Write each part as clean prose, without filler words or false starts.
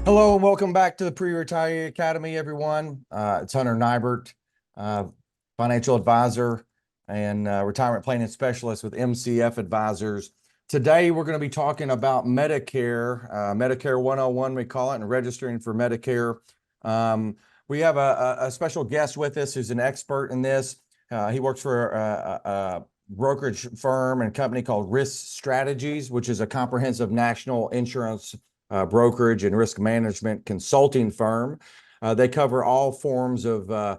Hello and welcome back to the Pre-Retiree Academy, everyone. It's Hunter Nighbert, uh, financial advisor and retirement planning specialist with MCF Advisors. Today, we're going to be talking about Medicare, Medicare 101, we call it, and registering for Medicare. We have a special guest with us who's an expert in this. He works for a brokerage firm and company called Risk Strategies, which is a comprehensive national insurance brokerage and risk management consulting firm. They cover all forms of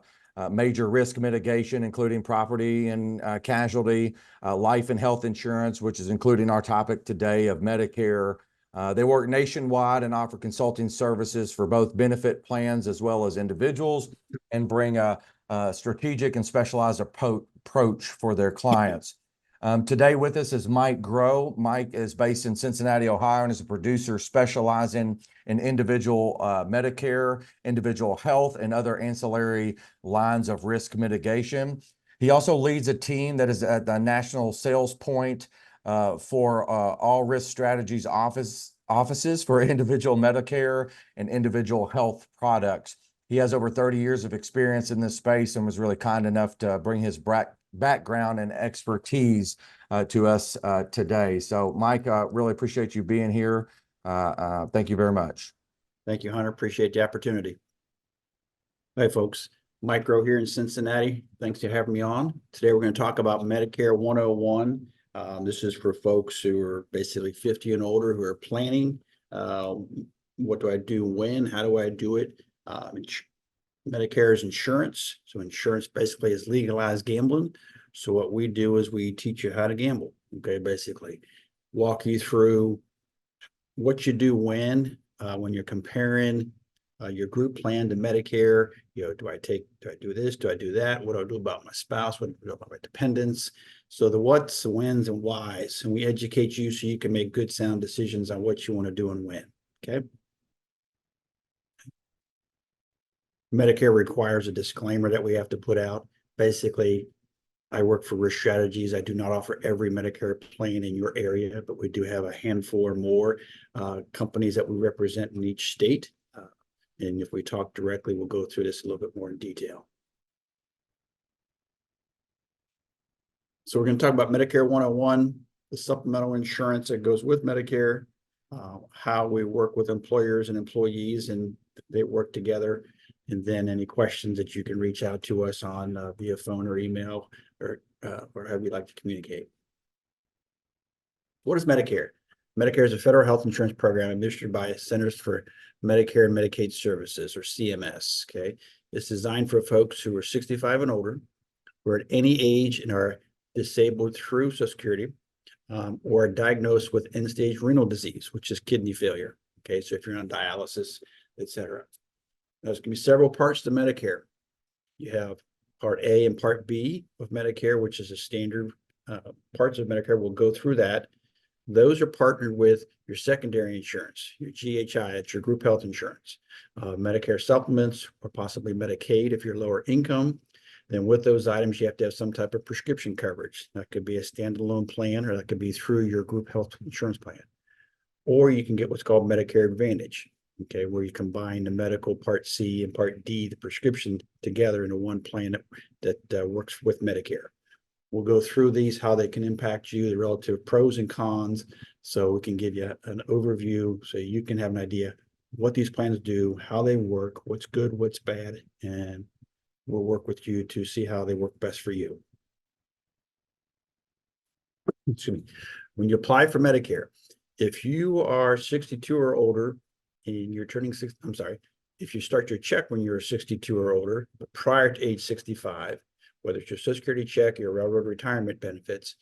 major risk mitigation, including property and casualty, life and health insurance, which is including our topic today of Medicare. They work nationwide and offer consulting services for both benefit plans as well as individuals, and bring a strategic and specialized approach for their clients. Today with us is Mike Groh. Mike is based in Cincinnati, Ohio, and is a producer specializing in individual Medicare, individual health, and other ancillary lines of risk mitigation. He also leads a team that is at the national sales point for all risk strategies offices for individual Medicare and individual health products. He has over 30 years of experience in this space and was really kind enough to bring his background and expertise to us today. So, Mike, really appreciate you being here. Thank you very much. Thank you, Hunter. Appreciate the opportunity. Hey, folks. Mike Groh here in Cincinnati. Thanks for having me on. Today, we're going to talk about Medicare 101. This is for folks who are basically 50 and older who are planning. What do I do when? How do I do it? Medicare is insurance. So insurance basically is legalized gambling. So what we do is we teach you how to gamble. Okay, basically walk you through what you do when you're comparing your group plan to Medicare. You know, do I do this? Do I do that? What do I do about my spouse? What do I do about my dependents? So the what's, the whens, and whys. And we educate you so you can make good, sound decisions on what you want to do and when. Okay. Medicare requires a disclaimer that we have to put out. Basically, I work for Risk Strategies. I do not offer every Medicare plan in your area, but we do have a handful or more companies that we represent in each state. And if we talk directly, we'll go through this a little bit more in detail. So we're going to talk about Medicare 101, the supplemental insurance that goes with Medicare, how we work with employers and employees, and they work together. And then any questions that you can reach out to us on via phone or email or however you'd like to communicate. What is Medicare? Medicare is a federal health insurance program administered by Centers for Medicare and Medicaid Services, or CMS. Okay, it's designed for folks who are 65 and older, who are at any age and are disabled through Social Security, or are diagnosed with end-stage renal disease, which is kidney failure. Okay, so if you're on dialysis, etc. There's going to be several parts to Medicare. You have Part A and Part B of Medicare, which is a standard parts of Medicare. We'll go through that. Those are partnered with your secondary insurance, your GHI, it's your group health insurance, Medicare supplements, or possibly Medicaid if you're lower income. Then with those items, you have to have some type of prescription coverage. That could be a standalone plan, or that could be through your group health insurance plan. Or you can get what's called Medicare Advantage. Okay, where you combine the medical Part C and Part D, the prescription, together into one plan that works with Medicare. We'll go through these, how they can impact you, the relative pros and cons, so we can give you an overview so you can have an idea what these plans do, how they work, what's good, what's bad, and we'll work with you to see how they work best for you. Excuse me. When you apply for Medicare, if you are 62 or older, and you're turning 60, I'm sorry, if you start your check when you're 62 or older, but prior to age 65, whether it's your Social Security check, your railroad retirement benefits,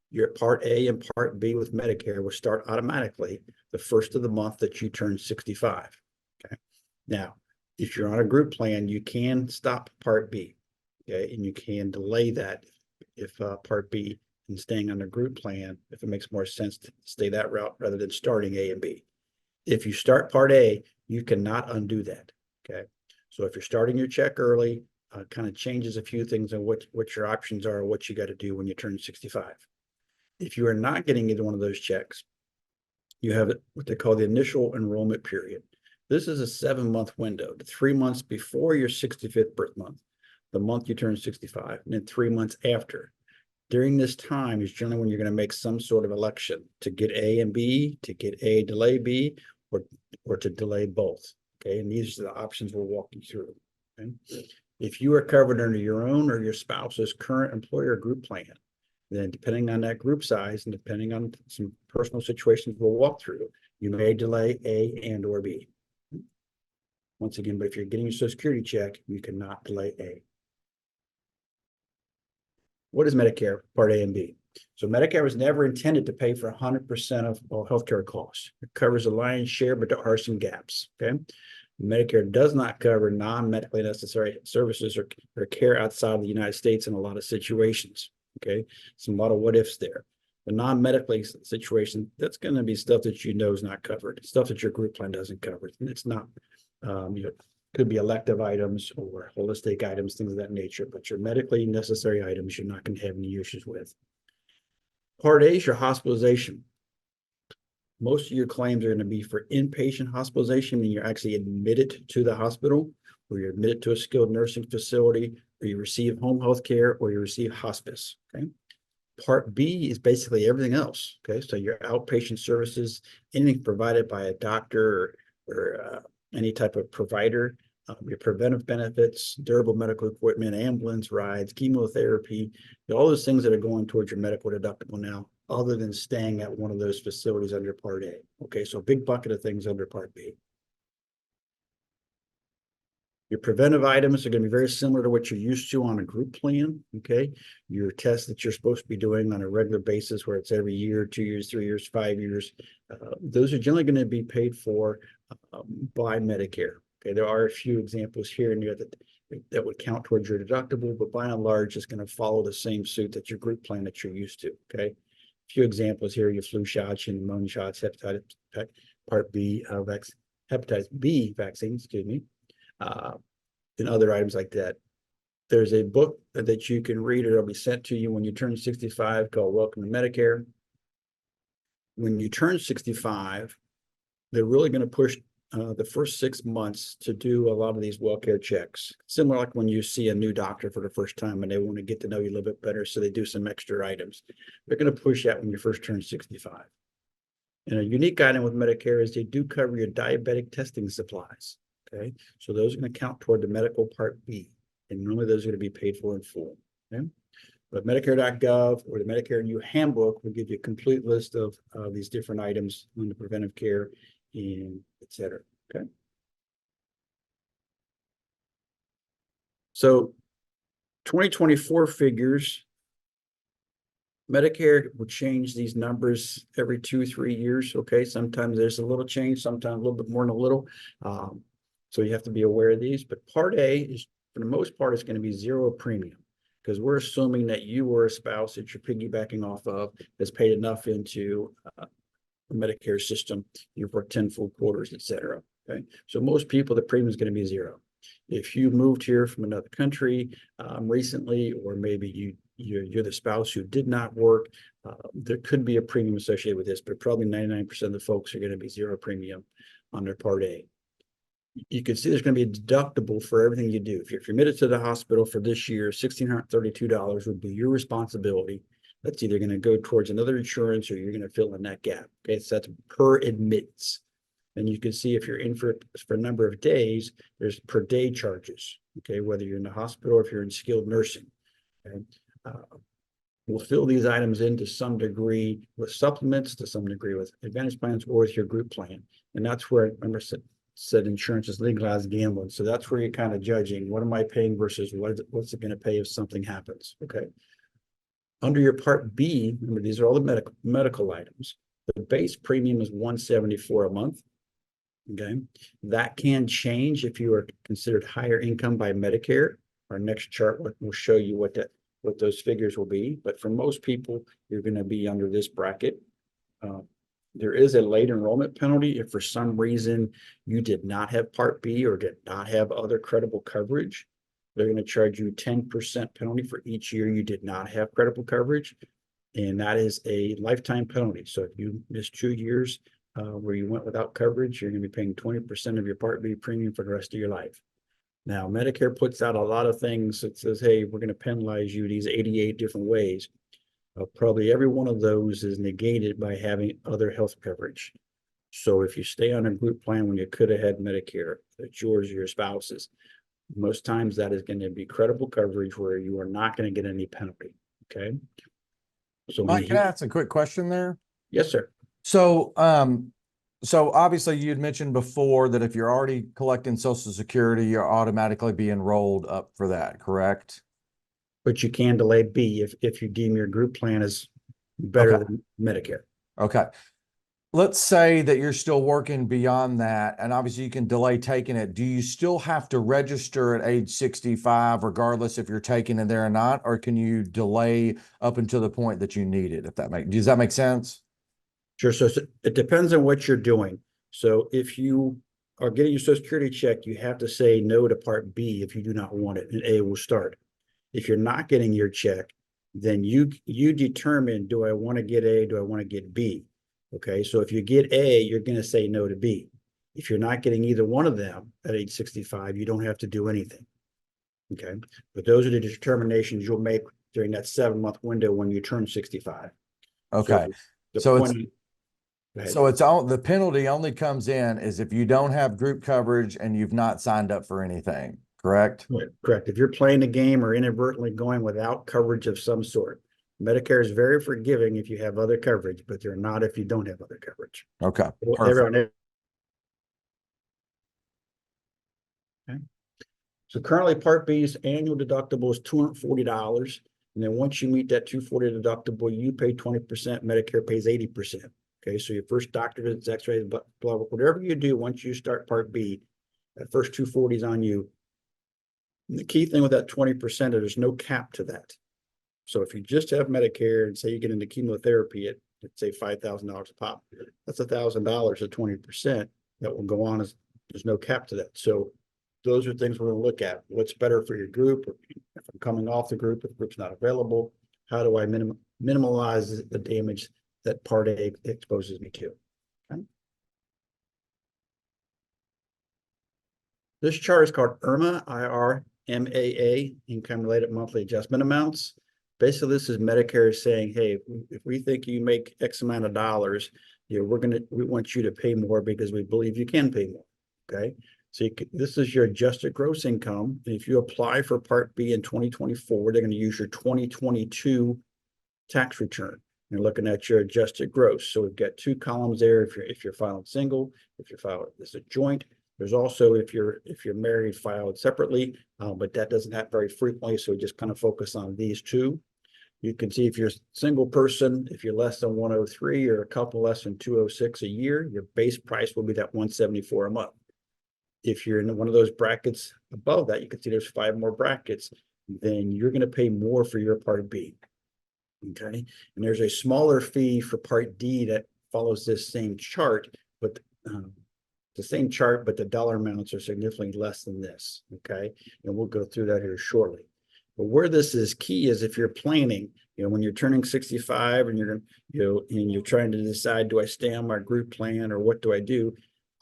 your Part A and Part B with Medicare will start automatically the first of the month that you turn 65. Okay. Now, if you're on a group plan, you can stop Part B. Okay, and you can delay that if Part B and staying on a group plan, if it makes more sense to stay that route rather than starting A and B. If you start Part A, you cannot undo that. Okay, so if you're starting your check early, kind of changes a few things on what your options are, what you got to do when you turn 65. If you are not getting either one of those checks, you have what they call the initial enrollment period. This is a 7-month window, 3 months before your 65th birth month, the month you turn 65, and then 3 months after. During this time is generally when you're going to make some sort of election to get A and B, to get A, delay B, or to delay both. Okay, and these are the options we'll walk you through. Okay? If you are covered under your own or your spouse's current employer group plan, then depending on that group size and depending on some personal situations we'll walk through, you may delay A and or B. Once again, but if you're getting your Social Security check, you cannot delay A. What is Medicare Part A and B? So Medicare was never intended to pay for 100% of all healthcare costs. It covers the lion's share, but there are some gaps. Okay, Medicare does not cover non-medically necessary services or care outside of the United States in a lot of situations. Okay, a lot of what ifs there. The non-medically situation, that's going to be stuff that you know is not covered, stuff that your group plan doesn't cover. And it's not, could be elective items or holistic items, things of that nature, but your medically necessary items, you're not going to have any issues with. Part A is your hospitalization. Most of your claims are going to be for inpatient hospitalization, meaning you're actually admitted to the hospital, or you're admitted to a skilled nursing facility, or you receive home health care, or you receive hospice. Okay. Part B is basically everything else. Okay. So your outpatient services, anything provided by a doctor or any type of provider, your preventive benefits, durable medical equipment, ambulance rides, chemotherapy, all those things that are going towards your medical deductible now, other than staying at one of those facilities under Part A. Okay, so a big bucket of things under Part B. Your preventive items are going to be very similar to what you're used to on a group plan. Okay, your tests that you're supposed to be doing on a regular basis, where it's every year, 2 years, 3 years, 5 years, those are generally going to be paid for by Medicare. Okay, there are a few examples here and there that would count towards your deductible, but by and large, it's going to follow the same suit that your group plan that you're used to. Okay, a few examples here: your flu shots, your pneumonia shots, hepatitis Part B hepatitis B vaccine, excuse me, and other items like that. There's a book that you can read, or it'll be sent to you when you turn 65, called Welcome to Medicare. When you turn 65, they're really going to push the first 6 months to do a lot of these well-care checks. Similar like when you see a new doctor for the first time and they want to get to know you a little bit better, so they do some extra items. They're going to push that when you first turn 65. And a unique item with Medicare is they do cover your diabetic testing supplies. Okay, so those are going to count toward the medical Part B, and normally those are going to be paid for in full. Okay, but Medicare.gov or the Medicare New Handbook will give you a complete list of these different items on the preventive care and et cetera. Okay. So 2024 figures, Medicare will change these numbers every 2-3 years. Okay. Sometimes there's a little change, sometimes a little bit more than a little. So you have to be aware of these, but Part A is, for the most part, it's going to be zero premium, because we're assuming that you or a spouse that you're piggybacking off of has paid enough into the Medicare system, you've worked 10 full quarters, et cetera. Okay, so most people, the premium is going to be zero. If you moved here from another country recently, or maybe you're the spouse who did not work, there could be a premium associated with this, but probably 99% of the folks are going to be zero premium on their Part A. You can see there's going to be a deductible for everything you do. If you're admitted to the hospital for this year, $1,632 would be your responsibility. That's either going to go towards another insurance, or you're going to fill in that gap. Okay, so that's per admittance. And you can see if you're in for a number of days, there's per day charges. Okay, whether you're in the hospital or if you're in skilled nursing. Okay, we'll fill these items in to some degree with supplements, to some degree with advantage plans, or with your group plan. And that's where, remember, said insurance is legalized gambling. So that's where you're kind of judging, what am I paying versus what's it going to pay if something happens. Okay. Under your Part B, remember, these are all the medical items. The base premium is $174 a month. Okay. That can change if you are considered higher income by Medicare. Our next chart will show you what those figures will be. But for most people, you're going to be under this bracket. There is a late enrollment penalty if for some reason you did not have Part B or did not have other credible coverage. They're going to charge you 10% penalty for each year you did not have credible coverage. And that is a lifetime penalty. So if you miss 2 years, where you went without coverage, you're going to be paying 20% of your Part B premium for the rest of your life. Now, Medicare puts out a lot of things that says, hey, we're going to penalize you these 88 different ways. Probably every one of those is negated by having other health coverage. So if you stay on a group plan when you could have had Medicare, that's yours or your spouse's, most times that is going to be credible coverage where you are not going to get any penalty. Okay. So Mike, can I ask a quick question there? yes, sir. So, so obviously you'd mentioned before that if you're already collecting Social Security, you're automatically be enrolled up for that, correct? But you can delay B if you deem your group plan is better Okay. than Medicare. Okay. Let's say that you're still working beyond that, and obviously you can delay taking it. Do you still have to register at age 65, regardless if you're taking it there or not, or can you delay up until the point that you need it? Does that make sense? Sure. So it depends on what you're doing. So if you are getting your Social Security check, you have to say no to Part B if you do not want it, and A will start. If you're not getting your check, then you determine, do I want to get A? Do I want to get B? Okay, so if you get A, you're going to say no to B. If you're not getting either one of them at age 65, you don't have to do anything. Okay, but those are the determinations you'll make during that 7-month window when you turn 65. Okay. So it's all, the penalty only comes in is if you don't have group coverage and you've not signed up for anything, correct? Correct. If you're playing the game or inadvertently going without coverage of some sort, Medicare is very forgiving if you have other coverage, but they're not if you don't have other coverage. Okay. Everyone. Okay. So currently Part B's annual deductible is $240. And then once you meet that $240 deductible, you pay 20%, Medicare pays 80%. Okay, so your first doctor visits, x-rays, blah, blah, whatever you do, once you start Part B, that first 240 is on you. And the key thing with that 20%, there's no cap to that. So if you just have Medicare and say you get into chemotherapy at, let's say $5,000 a pop, that's $1,000 at 20% that will go on as there's no cap to that. So those are things we're going to look at. What's better for your group? If I'm coming off the group, if the group's not available, how do I minimize the damage that Part A exposes me to? Okay. This chart is called IRMAA, IRMAA, Income Related Monthly Adjustment Amounts. Basically, this is Medicare saying, hey, if we think you make X amount of dollars, we want you to pay more because we believe you can pay more. Okay. So this is your adjusted gross income. And if you apply for Part B in 2024, they're going to use your 2022 tax return. You're looking at your adjusted gross. So we've got two columns there. If you're filing single, if you're filing as a joint. There's also if you're married, filed separately, but that doesn't happen very frequently. So we just kind of focus on these two. You can see if you're a single person, if you're less than 103 or a couple less than 206 a year, your base price will be that 174 a month. If you're in one of those brackets above that, you can see there's 5 more brackets, then you're going to pay more for your Part B. Okay. And there's a smaller fee for Part D that follows this same chart, but the same chart, but the dollar amounts are significantly less than this. Okay. And we'll go through that here shortly. But where this is key is if you're planning, when you're turning 65 and you're trying to decide, do I stay on my group plan or what do I do?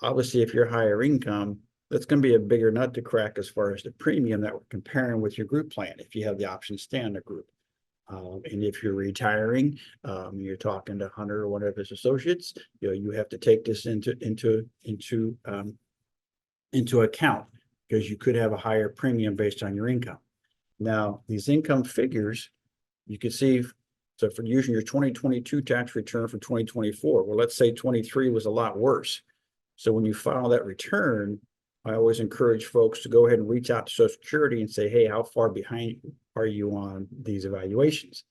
Obviously, if you're higher income, that's going to be a bigger nut to crack as far as the premium that we're comparing with your group plan if you have the option to stay on the group. And if you're retiring, you're talking to Hunter or one of his associates, you have to take this into account because you could have a higher premium based on your income. Now, these income figures, you can see, so for using your 2022 tax return for 2024, well, let's say 23 was a lot worse. So when you file that return, I always encourage folks to go ahead and reach out to Social Security and say, hey, how far behind are you on these evaluations?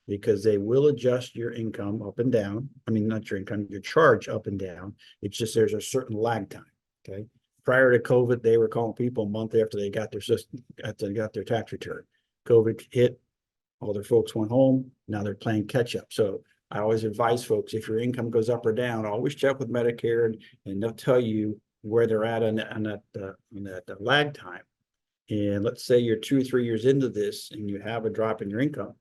Because they will adjust your income up and down. I mean, not your income, your charge up and down. It's just there's a certain lag time. Okay. Prior to COVID, they were calling people a month after they got their tax return. COVID hit, all their folks went home. Now they're playing catch up. So I always advise folks, if your income goes up or down, always check with Medicare and they'll tell you where they're at on that lag time. And let's say you're 2 or 3 years into this and you have a drop in your income,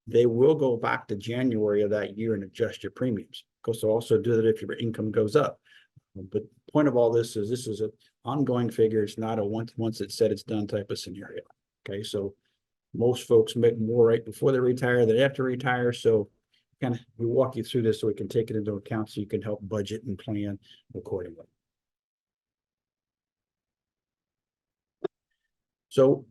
they will go back to January of that year and adjust your premiums. course, they'll also do that if your income goes up. But the point of all this is an ongoing figure. It's not a once it's said, it's done type of scenario. Okay, so most folks make more right before they retire than after retire. So kind of we walk you through this so we can take it into account so you can help budget and plan accordingly. So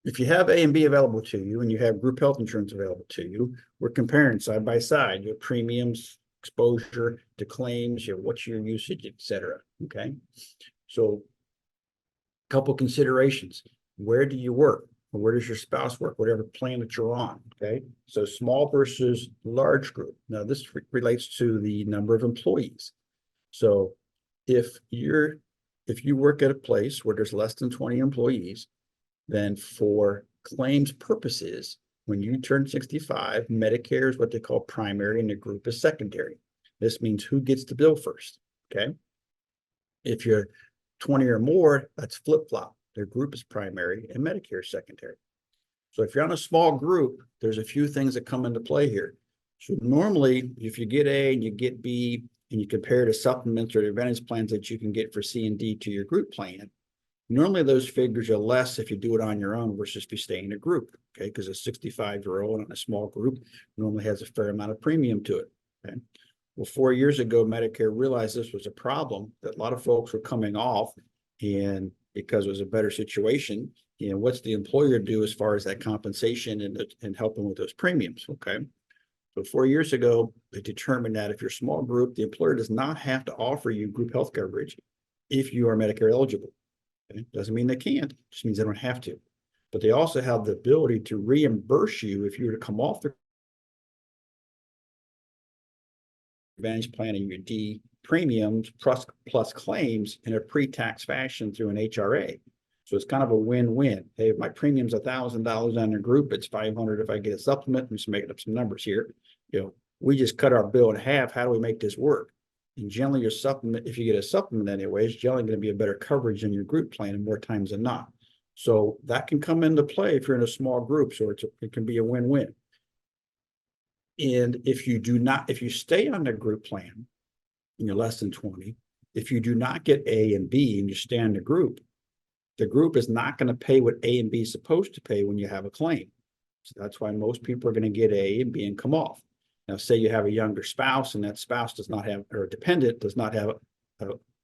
if you have A and B available to you and you have group health insurance available to you, we're comparing side by side your premiums, exposure to claims, what's your usage, etc. Okay, so a couple considerations. Where do you work? Or where does your spouse work? Whatever plan that you're on. Okay, so small versus large group. Now this relates to the number of employees. So if you work at a place where there's less than 20 employees, then for claims purposes, when you turn 65, Medicare is what they call primary and the group is secondary. This means who gets the bill first, okay? If you're 20 or more, that's flip-flop. Their group is primary and Medicare is secondary. So if you're on a small group, there's a few things that come into play here. So normally, if you get A and you get B and you compare to supplements or the advantage plans that you can get for C and D to your group plan, normally those figures are less if you do it on your own versus if you stay in a group, okay? Because a 65-year-old in a small group normally has a fair amount of premium to it, okay? Well, 4 years ago, Medicare realized this was a problem, that a lot of folks were coming off, and because it was a better situation, what's the employer do as far as that compensation and helping with those premiums, okay? So 4 years ago, they determined that if you're a small group, the employer does not have to offer you group health coverage if you are Medicare eligible. Okay? Doesn't mean they can't, just means they don't have to. But they also have the ability to reimburse you if you were to come off the Advantage plan and your D premiums plus claims in a pre-tax fashion through an HRA. So it's kind of a win-win. Hey, if my premium's $1,000 on the group, it's $500 if I get a supplement. I'm just making up some numbers here. We just cut our bill in half. How do we make this work? And generally your supplement, if you get a supplement anyway, is generally going to be a better coverage in your group plan and more times than not. So that can come into play if you're in a small group. So it can be a win-win. And if you stay on the group plan and you're less than 20, if you do not get A and B and you stay on the group is not going to pay what A and B is supposed to pay when you have a claim. So that's why most people are going to get A and B and come off. Now, say you have a younger spouse and that spouse does not have, or a dependent does not have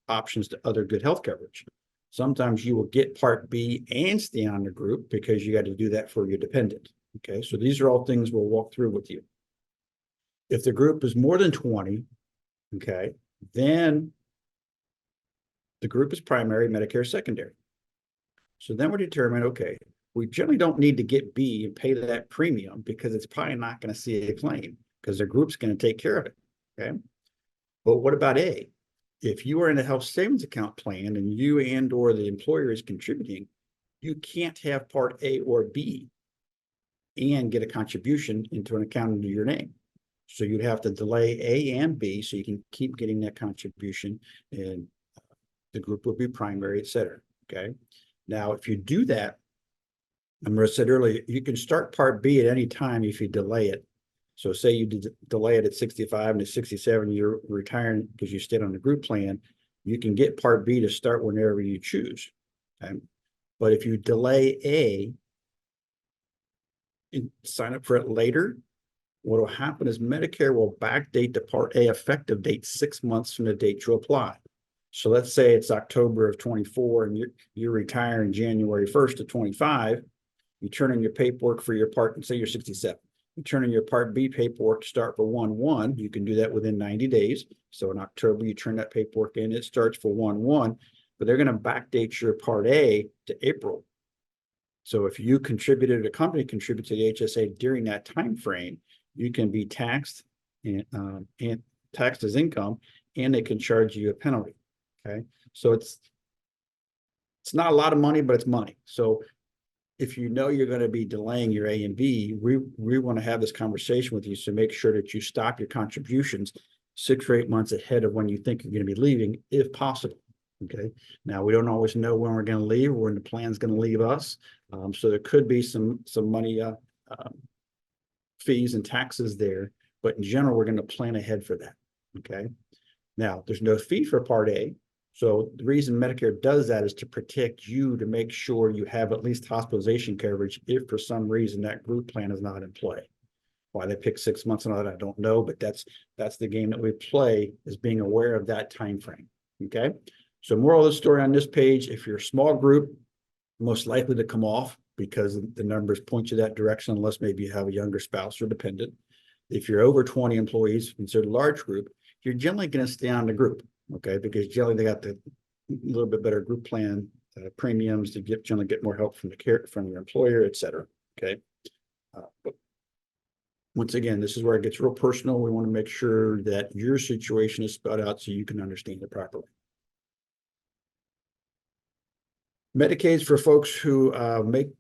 options to other good health coverage. Sometimes you will get Part B and stay on the group because you got to do that for your dependent. Okay, so these are all things we'll walk through with you. If the group is more than 20, okay, then the group is primary, Medicare secondary. So then we determine, okay, we generally don't need to get B and pay that premium because it's probably not going to see a claim because the group's going to take care of it, okay? But what about A? If you are in a health savings account plan and you and or the employer is contributing, you can't have Part A or B and get a contribution into an account under your name. So you'd have to delay A and B so you can keep getting that contribution, and the group will be primary, et cetera, okay? Now, if you do that, I said earlier, you can start Part B at any time if you delay it. So say you delay it at 65 and at 67, you're retiring because you stayed on the group plan, you can get Part B to start whenever you choose. Okay? But if you delay A and sign up for it later, what will happen is Medicare will backdate the Part A effective date 6 months from the date you apply. So let's say it's October of 24 and you're retiring January 1st of 25. You turn in your paperwork for your part, and say you're 67. You turn in your Part B paperwork to start for 1/1. You can do that within 90 days. So in October, you turn that paperwork in, it starts for 1/1, but they're going to backdate your Part A to April. So if you contributed, a company contributed to the HSA during that time frame, you can be taxed and taxed as income, and they can charge you a penalty. Okay, so it's not a lot of money, but it's money. So if you know you're going to be delaying your A and B, we want to have this conversation with you. So make sure that you stop your contributions 6 or 8 months ahead of when you think you're going to be leaving, if possible. Okay. Now we don't always know when we're going to leave or when the plan's going to leave us. So there could be some money, fees and taxes there, but in general, we're going to plan ahead for that. Okay. Now, there's no fee for Part A. So the reason Medicare does that is to protect you, to make sure you have at least hospitalization coverage if for some reason that group plan is not in play. Why they pick 6 months and all that, I don't know, but that's the game that we play, is being aware of that time frame. Okay. So moral of the story on this page, if you're a small group, most likely to come off because the numbers point you that direction, unless maybe you have a younger spouse or dependent. If you're over 20 employees, considered a large group, you're generally going to stay on the group, okay? Because generally they got the little bit better group plan premiums to generally get more help from your employer, et cetera, okay? But once again, this is where it gets real personal. We want to make sure that your situation is spelled out so you can understand it properly. Medicaid's for folks who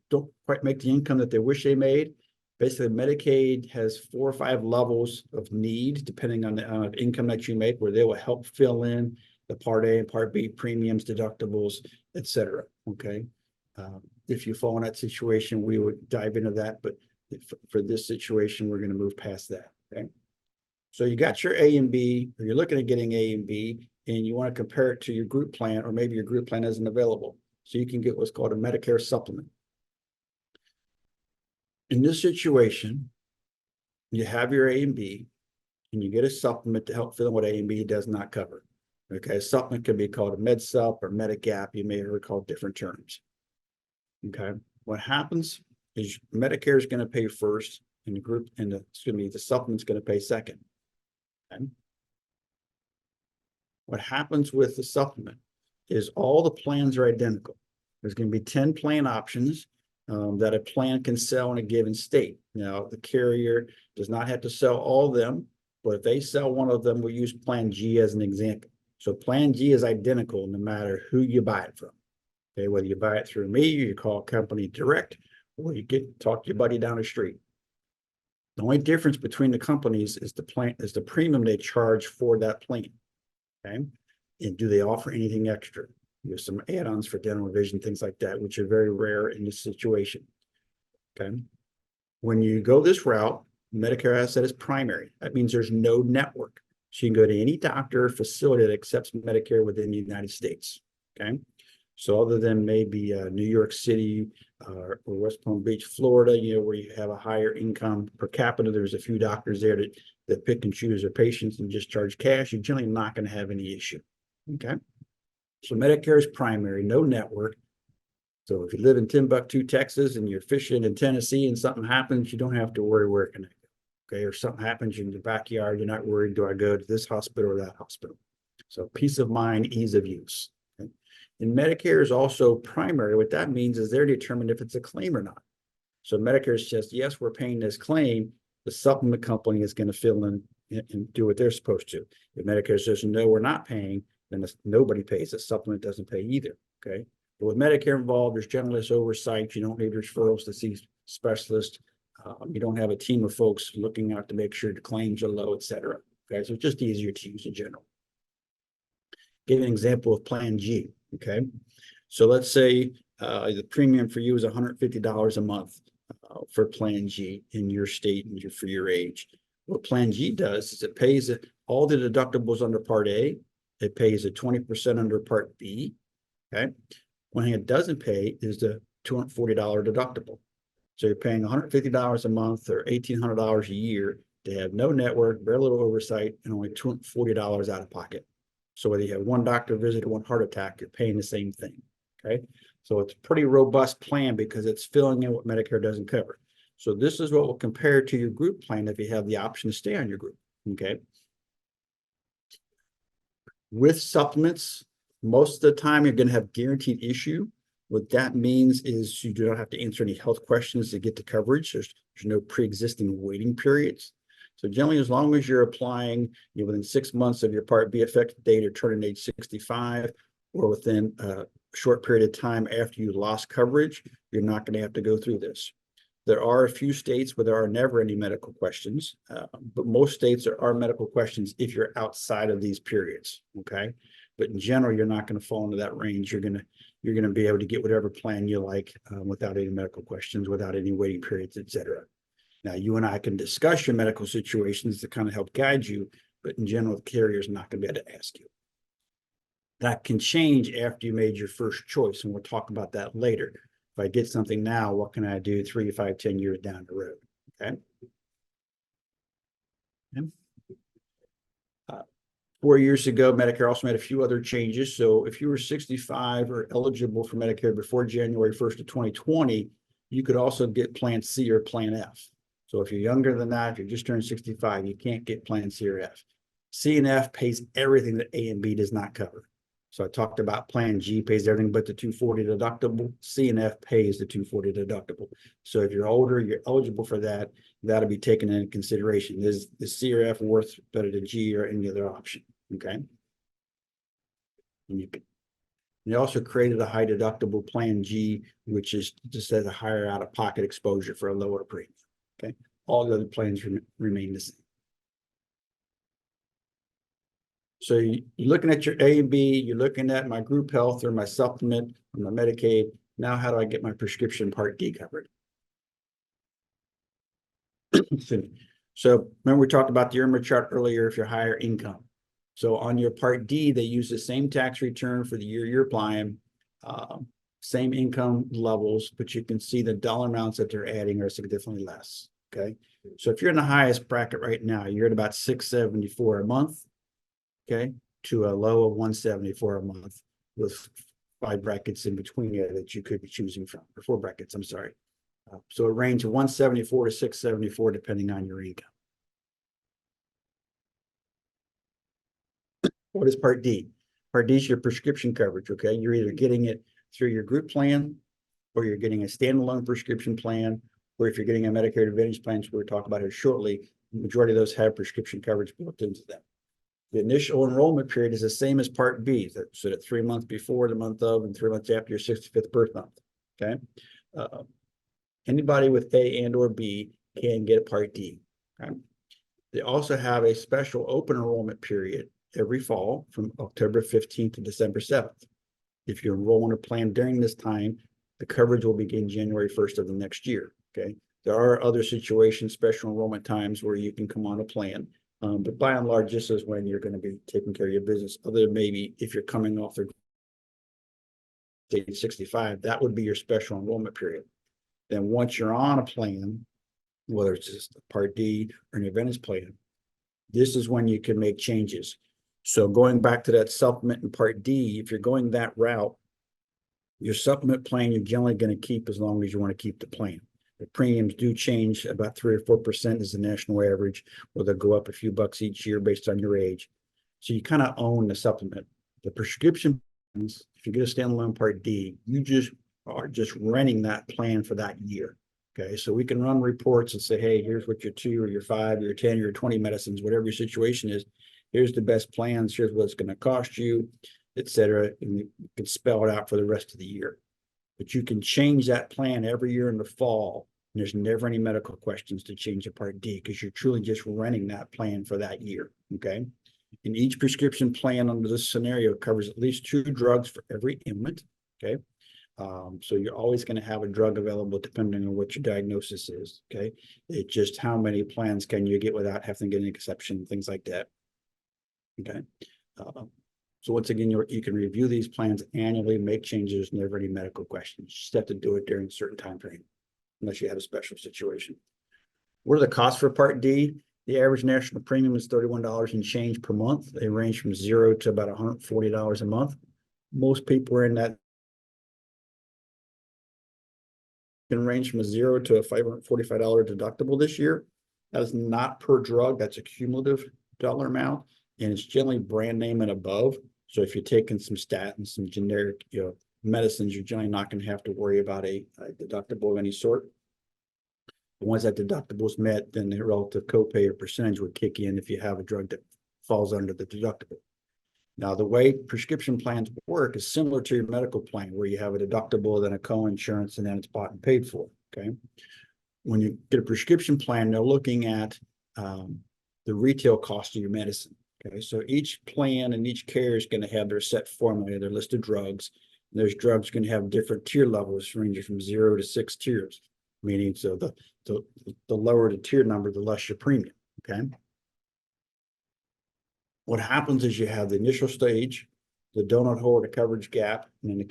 don't quite make the income that they wish they made. Basically, Medicaid has 4 or 5 levels of need, depending on the amount of income that you make, where they will help fill in the Part A and Part B premiums, deductibles, et cetera. Okay. If you fall in that situation, we would dive into that. But for this situation, we're going to move past that. Okay. So you got your A and B, or you're looking at getting A and B, and you want to compare it to your group plan, or maybe your group plan isn't available. So you can get what's called a Medicare supplement. In this situation, you have your A and B, and you get a supplement to help fill in what A and B does not cover. Okay, a supplement can be called a Med Sup or Medigap. You may recall different terms. Okay, what happens is Medicare is going to pay first, and the supplement's going to pay second. Okay. What happens with the supplement is all the plans are identical. There's going to be 10 plan options that a plan can sell in a given state. Now, the carrier does not have to sell all of them, but if they sell one of them, we'll use Plan G as an example. So Plan G is identical no matter who you buy it from. Okay, whether you buy it through me, you call a company direct, or you talk to your buddy down the street. The only difference between the companies is the premium they charge for that plan. Okay, and do they offer anything extra? There's some add-ons for dental and vision, things like that, which are very rare in this situation. Okay. When you go this route, Medicare has that as primary. That means there's no network. So you can go to any doctor or facility that accepts Medicare within the United States. Okay. So other than maybe New York City or West Palm Beach, Florida, where you have a higher income per capita, there's a few doctors there that pick and choose their patients and just charge cash. You're generally not going to have any issue. Okay. So Medicare is primary, no network. So if you live in Timbuktu, Texas, and you're fishing in Tennessee and something happens, you don't have to worry where it can go. Okay, or something happens in your backyard, you're not worried, do I go to this hospital or that hospital? So peace of mind, ease of use. Okay? And Medicare is also primary. What that means is they're determined if it's a claim or not. So Medicare says, yes, we're paying this claim. The supplement company is going to fill in and do what they're supposed to. If Medicare says, no, we're not paying, then nobody pays. The supplement doesn't pay either. Okay. But with Medicare involved, there's generally this oversight. You don't need referrals to see specialists. You don't have a team of folks looking out to make sure the claims are low, et cetera. Okay. So it's just easier to use in general. Give an example of Plan G. Okay. So let's say the premium for you is $150 a month for Plan G in your state and for your age. What Plan G does is it pays all the deductibles under Part A. It pays a 20% under Part B. Okay. One thing it doesn't pay is the $240 deductible. So you're paying $150 a month or $1,800 a year to have no network, very little oversight, and only $240 out of pocket. So whether you have one doctor visit or one heart attack, you're paying the same thing. Okay. So it's a pretty robust plan because it's filling in what Medicare doesn't cover. So this is what will compare to your group plan if you have the option to stay on your group. Okay. With supplements, most of the time you're going to have guaranteed issue. What that means is you do not have to answer any health questions to get the coverage. There's no pre-existing waiting periods. So generally, as long as you're applying within 6 months of your Part B effective date or turning age 65, or within a short period of time after you lost coverage, you're not going to have to go through this. There are a few states where there are never any medical questions, but most states there are medical questions if you're outside of these periods. Okay, but in general, you're not going to fall into that range. You're going to be able to get whatever plan you like without any medical questions, without any waiting periods, et cetera. Now, you and I can discuss your medical situations to kind of help guide you, but in general, the carrier is not going to be able to ask you. That can change after you made your first choice, and we'll talk about that later. If I get something now, what can I do 3, 5, 10 years down the road? Okay. 4 years ago, Medicare also made a few other changes. So if you were 65 or eligible for Medicare before January 1st of 2020, you could also get Plan C or Plan F. So if you're younger than that, if you're just turned 65, you can't get Plan C or F. C and F pays everything that A and B does not cover. So I talked about Plan G pays everything but the 240 deductible. C and F pays the 240 deductible. So if you're older, you're eligible for that. That'll be taken into consideration. Is the C or F worth better than G or any other option? Okay. And they also created a high deductible Plan G, which is just has a higher out-of-pocket exposure for a lower premium. Okay. All the other plans remain the same. So you're looking at your A and B, you're looking at my group health or my supplement or my Medicaid. Now, how do I get my prescription Part D covered? So remember we talked about the IRMA chart earlier if you're higher income. So on your Part D, they use the same tax return for the year you're applying, same income levels, but you can see the dollar amounts that they're adding are significantly less. Okay. So if you're in the highest bracket right now, you're at about $674 a month. Okay, to a low of $174 a month with 5 brackets in between you that you could be choosing from, or 4 brackets, I'm sorry. So a range of $174 to $674 depending on your income. What is Part D? Part D is your prescription coverage, okay? You're either getting it through your group plan, or you're getting a standalone prescription plan, or if you're getting a Medicare Advantage plan, which we'll talk about here shortly, the majority of those have prescription coverage built into them. The initial enrollment period is the same as Part B, so that 3 months before, the month of, and 3 months after your 65th birth month. Okay. Anybody with A and or B can get a Part D. Okay? They also have a special open enrollment period every fall from October 15th to December 7th. If you enroll in a plan during this time, the coverage will begin January 1st of the next year. Okay. There are other situations, special enrollment times where you can come on a plan. But by and large, this is when you're going to be taking care of your business. Other than maybe if you're coming off the age 65, that would be your special enrollment period. Then once you're on a plan, whether it's just a Part D or an Advantage plan, this is when you can make changes. So going back to that supplement in Part D, if you're going that route, your supplement plan, you're generally going to keep as long as you want to keep the plan. The premiums do change about 3 or 4% is the national average, or they'll go up a few bucks each year based on your age. So you kind of own the supplement. The prescription plans, if you get a standalone Part D, you just are just renting that plan for that year. Okay, so we can run reports and say, hey, here's what your 2 or your 5 or your 10 or your 20 medicines, whatever your situation is. Here's the best plans. Here's what it's going to cost you, et cetera. And you can spell it out for the rest of the year. But you can change that plan every year in the fall. And there's never any medical questions to change a Part D because you're truly just renting that plan for that year. Okay. And each prescription plan under this scenario covers at least 2 drugs for every ailment. Okay. So you're always going to have a drug available depending on what your diagnosis is. Okay. It's just how many plans can you get without having to get an exception, things like that. Okay. So once again, you can review these plans annually, make changes, never any medical questions. You just have to do it during a certain time frame, unless you have a special situation. What are the costs for Part D? The average national premium is $31 and change per month. They range from $0 to about $140 a month. Most people are in that can range from a $0 to a $545 deductible this year. That is not per drug. That's a cumulative dollar amount, and it's generally brand name and above. So if you're taking some statins, some generic, medicines, you're generally not going to have to worry about a deductible of any sort. Once that deductible is met, then the relative copay or percentage would kick in if you have a drug that falls under the deductible. Now, the way prescription plans work is similar to your medical plan, where you have a deductible, then a co-insurance, and then it's bought and paid for. Okay. When you get a prescription plan, they're looking at the retail cost of your medicine. Okay, so each plan and each carrier is going to have their set formula, their list of drugs. And those drugs are going to have different tier levels, ranging from 0 to 6 tiers. Meaning, so the lower the tier number, the less your premium. Okay. What happens is you have the initial stage, the donut hole, or the coverage gap, and then the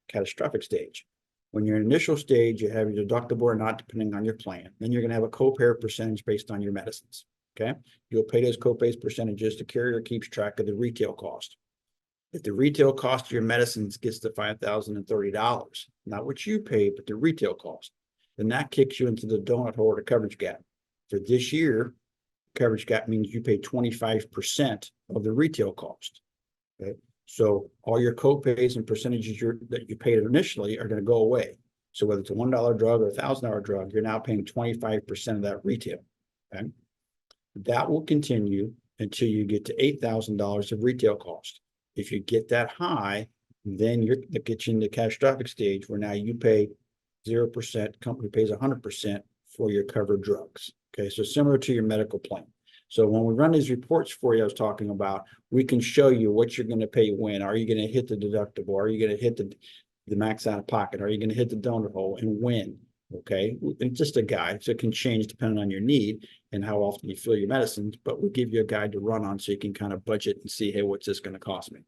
catastrophic stage. When you're in initial stage, you have your deductible or not, depending on your plan. Then you're going to have a copay percentage based on your medicines. Okay, you'll pay those copays percentages. The carrier keeps track of the retail cost. If the retail cost of your medicines gets to $5,030, not what you pay, but the retail cost, then that kicks you into the donut hole or the coverage gap. For this year, coverage gap means you pay 25% of the retail cost. Okay, so all your copays and percentages that you paid initially are going to go away. So whether it's a $1 drug or a $1,000 drug, you're now paying 25% of that retail. Okay, that will continue until you get to $8,000 of retail cost. If you get that high, then that gets you in the catastrophic stage where now you pay 0%, company pays 100% for your covered drugs. Okay, so similar to your medical plan. So when we run these reports for you, I was talking about, we can show you what you're going to pay when. Are you going to hit the deductible? Are you going to hit the max out of pocket? Are you going to hit the donut hole, and when? Okay, it's just a guide, so it can change depending on your need and how often you fill your medicines, but we give you a guide to run on so you can kind of budget and see, hey, what's this going to cost me?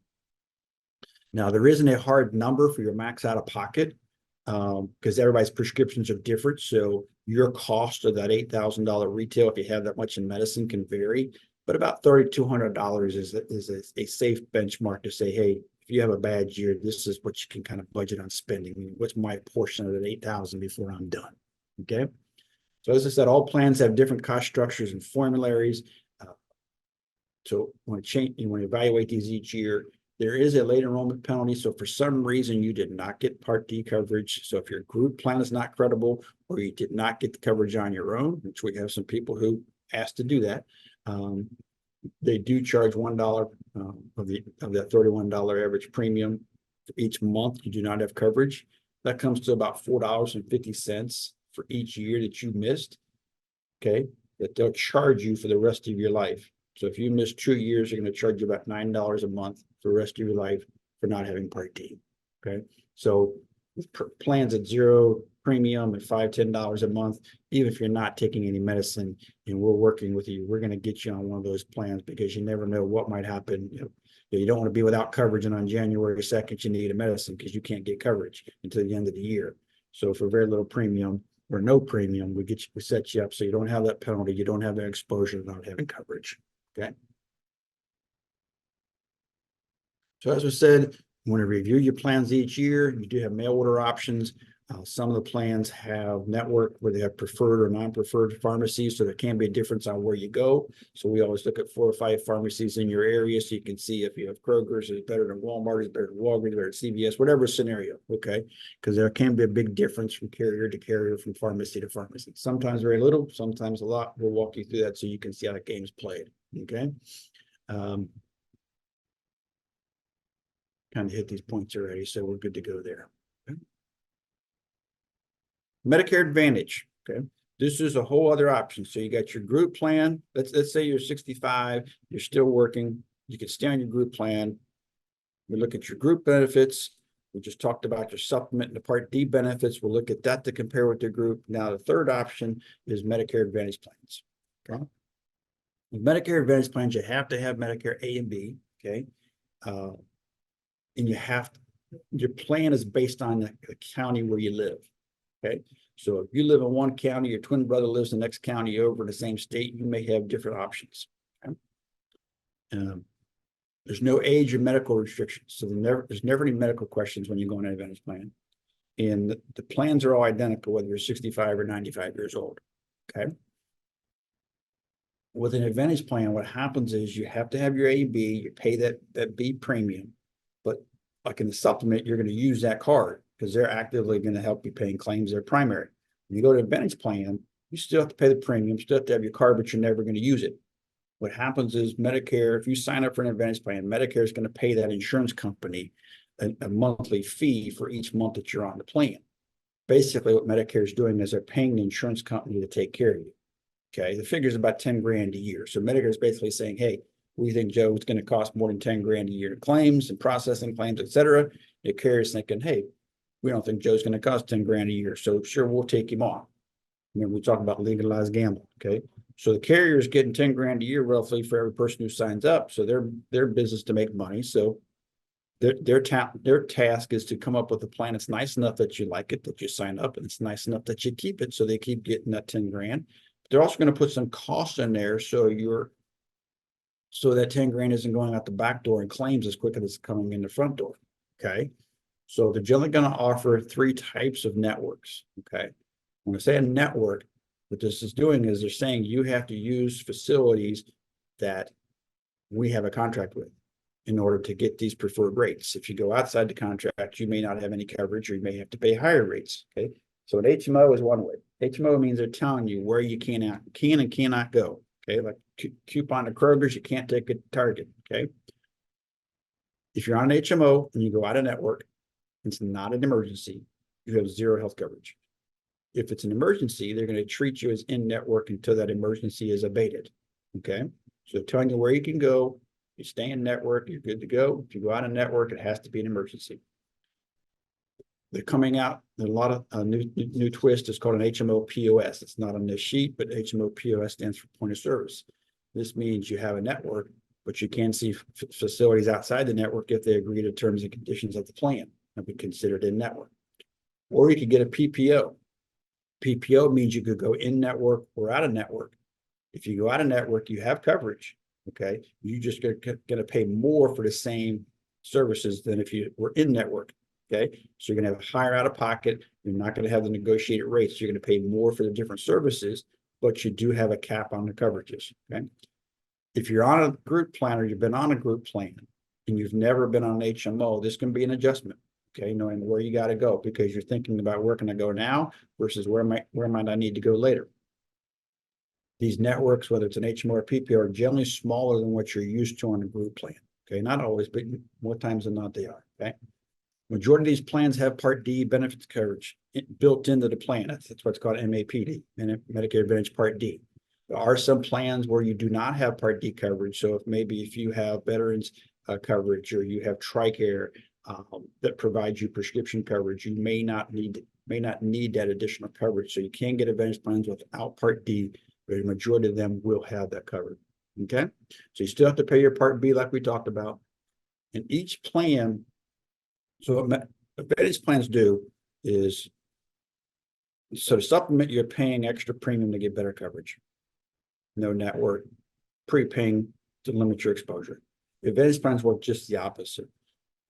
Now, there isn't a hard number for your max out of pocket because everybody's prescriptions are different. So your cost of that $8,000 retail, if you have that much in medicine, can vary, but about $3,200 is a safe benchmark to say, hey, if you have a bad year, this is what you can kind of budget on spending. I mean, what's my portion of that 8,000 before I'm done? Okay. So as I said, all plans have different cost structures and formularies. So when you want to evaluate these each year, there is a late enrollment penalty. So for some reason you did not get Part D coverage. So if your group plan is not credible, or you did not get the coverage on your own, which we have some people who asked to do that, they do charge $1 of that $31 average premium for each month you do not have coverage. That comes to about $4.50 for each year that you missed. Okay, that they'll charge you for the rest of your life. So if you miss 2 years, they're going to charge you about $9 a month for the rest of your life for not having Part D. Okay, so plans at zero premium at $5, $10 a month, even if you're not taking any medicine and we're working with you, we're going to get you on one of those plans because you never know what might happen. You don't want to be without coverage, and on January 2nd, you need a medicine because you can't get coverage until the end of the year. So for very little premium or no premium, we set you up so you don't have that penalty, you don't have that exposure of not having coverage. Okay. So as I said, you want to review your plans each year. You do have mail order options. Some of the plans have network where they have preferred or non-preferred pharmacies, so there can be a difference on where you go. So we always look at 4 or 5 pharmacies in your area so you can see if you have Kroger's, is it better than Walmart, is it better than Walgreens, better than CVS, whatever scenario, okay? Because there can be a big difference from carrier to carrier, from pharmacy to pharmacy. Sometimes very little, sometimes a lot. We'll walk you through that so you can see how the game's played, okay? Kind of hit these points already, so we're good to go there. Okay. Medicare Advantage, okay? This is a whole other option. So you got your group plan. Let's say you're 65, you're still working, you can stay on your group plan. We look at your group benefits. We just talked about your supplement and the Part D benefits. We'll look at that to compare with the group. Now, the third option is Medicare Advantage plans, okay? With Medicare Advantage plans, you have to have Medicare A and B, okay? And your plan is based on the county where you live. Okay, so if you live in one county, your twin brother lives in the next county over in the same state, you may have different options. Okay? There's no age or medical restrictions, so there's never any medical questions when you go on an Advantage plan. And the plans are all identical, whether you're 65 or 95 years old. Okay. With an Advantage plan, what happens is you have to have your A, B, you pay that B premium, but like in the supplement, you're going to use that card because they're actively going to help you paying claims. They're primary. When you go to Advantage plan, you still have to pay the premium, still have to have your card, but you're never going to use it. What happens is Medicare, if you sign up for an Advantage plan, Medicare is going to pay that insurance company a monthly fee for each month that you're on the plan. Basically, what Medicare is doing is they're paying the insurance company to take care of you. Okay, the figure is about 10 grand a year. So Medicare is basically saying, hey, we think Joe, it's going to cost more than 10 grand a year in claims and processing claims, et cetera. The carrier's thinking, hey, we don't think Joe's going to cost 10 grand a year. So sure, we'll take him on. And then we talk about legalized gambling. Okay. So the carrier is getting 10 grand a year roughly for every person who signs up. So their business to make money. So their task is to come up with a plan that's nice enough that you like it, that you sign up, and it's nice enough that you keep it. So they keep getting that 10 grand. They're also going to put some costs in there. So that 10 grand isn't going out the back door in claims as quick as it's coming in the front door. Okay. So they're generally going to offer 3 types of networks. Okay. When I say a network, what this is doing is they're saying you have to use facilities that we have a contract with in order to get these preferred rates. If you go outside the contract, you may not have any coverage, or you may have to pay higher rates. Okay. So an HMO is one way. HMO means they're telling you where you can and cannot go. Okay. Like coupon to Kroger's, you can't take it to Target. Okay. If you're on an HMO and you go out of network, it's not an emergency, you have 0 health coverage. If it's an emergency, they're going to treat you as in network until that emergency is abated. Okay. So they're telling you where you can go. You stay in network, you're good to go. If you go out of network, it has to be an emergency. They're coming out, there's a lot of new twist. It's called an HMO POS. It's not on this sheet, but HMO POS stands for point of service. This means you have a network, but you can see facilities outside the network if they agree to terms and conditions of the plan and be considered in network. Or you could get a PPO. PPO means you could go in network or out of network. If you go out of network, you have coverage. Okay. You just going to pay more for the same services than if you were in network. Okay. So you're going to have higher out of pocket. You're not going to have the negotiated rates. You're going to pay more for the different services, but you do have a cap on the coverages. Okay. If you're on a group plan, or you've been on a group plan and you've never been on an HMO, this can be an adjustment. Okay. Knowing where you got to go, because you're thinking about where can I go now versus where might I need to go later. These networks, whether it's an HMO or PPO, are generally smaller than what you're used to on a group plan. Okay, not always, but more times than not, they are. Okay, majority of these plans have Part D benefits coverage built into the plan. That's what's called MAPD, Medicare Advantage Part D. There are some plans where you do not have Part D coverage. So if you have veterans coverage, or you have TRICARE that provides you prescription coverage, you may not need that additional coverage. So you can get Advantage plans without Part D. But the majority of them will have that covered. Okay. So you still have to pay your Part B like we talked about. And each plan, so what Advantage plans do is, so to supplement, you're paying extra premium to get better coverage. No network, prepaying to limit your exposure. The Advantage plans work just the opposite.